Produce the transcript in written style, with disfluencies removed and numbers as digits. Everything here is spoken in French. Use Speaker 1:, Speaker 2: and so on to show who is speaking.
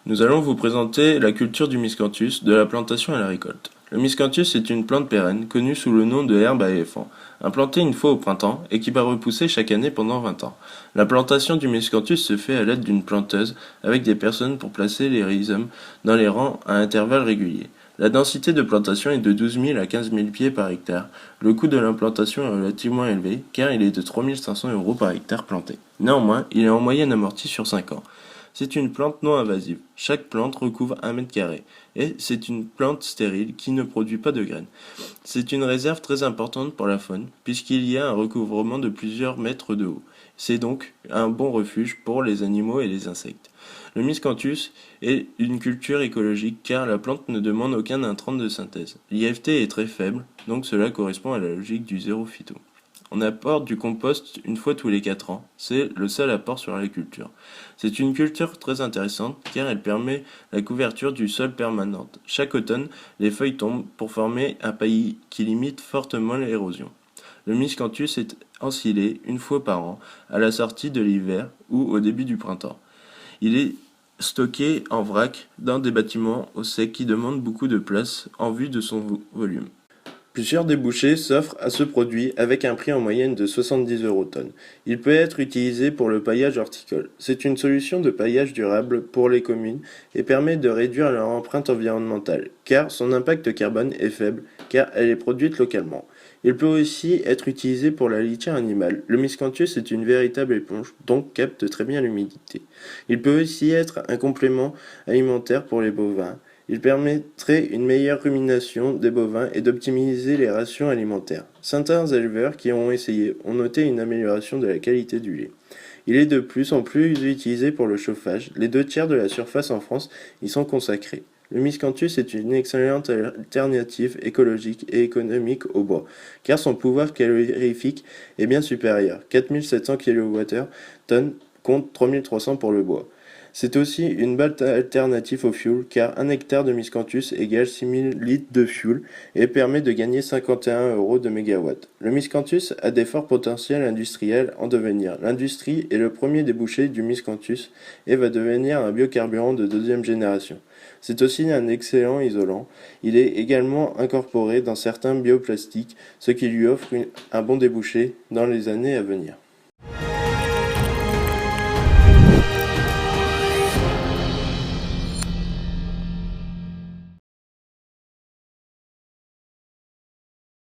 Speaker 1: Nous allons vous présenter la culture du miscanthus, de la plantation à la récolte. Le miscanthus est une plante pérenne, connue sous le nom de herbe à éléphant, implantée une fois au printemps et qui va repousser chaque année pendant 20 ans. La plantation du miscanthus se fait à l'aide d'une planteuse avec des personnes pour placer les rhizomes dans les rangs à intervalles réguliers. La densité de plantation est de 12 000 à 15 000 pieds par hectare. Le coût de l'implantation est relativement élevé car il est de 3 500 € par hectare planté. Néanmoins, il est en moyenne amorti sur 5 ans. C'est une plante non invasive. Chaque plante recouvre 1 m². Et c'est une plante stérile qui ne produit pas de graines. C'est une réserve très importante pour la faune, puisqu'il y a un recouvrement de plusieurs mètres de haut. C'est donc un bon refuge pour les animaux et les insectes. Le miscanthus est une culture écologique car la plante ne demande aucun intrant de synthèse. L'IFT est très faible, donc cela correspond à la logique du zéro phyto. On apporte du compost une fois tous les 4 ans. C'est le seul apport sur la culture. C'est une culture très intéressante car elle permet la couverture du sol permanente. Chaque automne, les feuilles tombent pour former un paillis qui limite fortement l'érosion. Le miscanthus est ensilé une fois par an, à la sortie de l'hiver ou au début du printemps. Il est stocké en vrac dans des bâtiments au sec qui demandent beaucoup de place en vue de son volume. Plusieurs débouchés s'offrent à ce produit avec un prix en moyenne de 70 € tonne. Il peut être utilisé pour le paillage horticole. C'est une solution de paillage durable pour les communes et permet de réduire leur empreinte environnementale, car son impact carbone est faible, car elle est produite localement. Il peut aussi être utilisé pour la litière animale. Le miscanthus est une véritable éponge, donc capte très bien l'humidité. Il peut aussi être un complément alimentaire pour les bovins. Il permettrait une meilleure rumination des bovins et d'optimiser les rations alimentaires. Certains éleveurs qui ont essayé ont noté une amélioration de la qualité du lait. Il est de plus en plus utilisé pour le chauffage. Les 2 tiers de la surface en France y sont consacrés. Le miscanthus est une excellente alternative écologique et économique au bois, car son pouvoir calorifique est bien supérieur, 4700 kWh contre 3300 pour le bois. C'est aussi une bonne alternative au fioul, car 1 hectare de miscanthus égale 6000 litres de fioul et permet de gagner 51 € de mégawatt. Le miscanthus a des forts potentiels industriels en devenir. L'industrie est le premier débouché du miscanthus et va devenir un biocarburant de 2e génération. C'est aussi un excellent isolant. Il est également incorporé dans certains bioplastiques, ce qui lui offre un bon débouché dans les années à venir.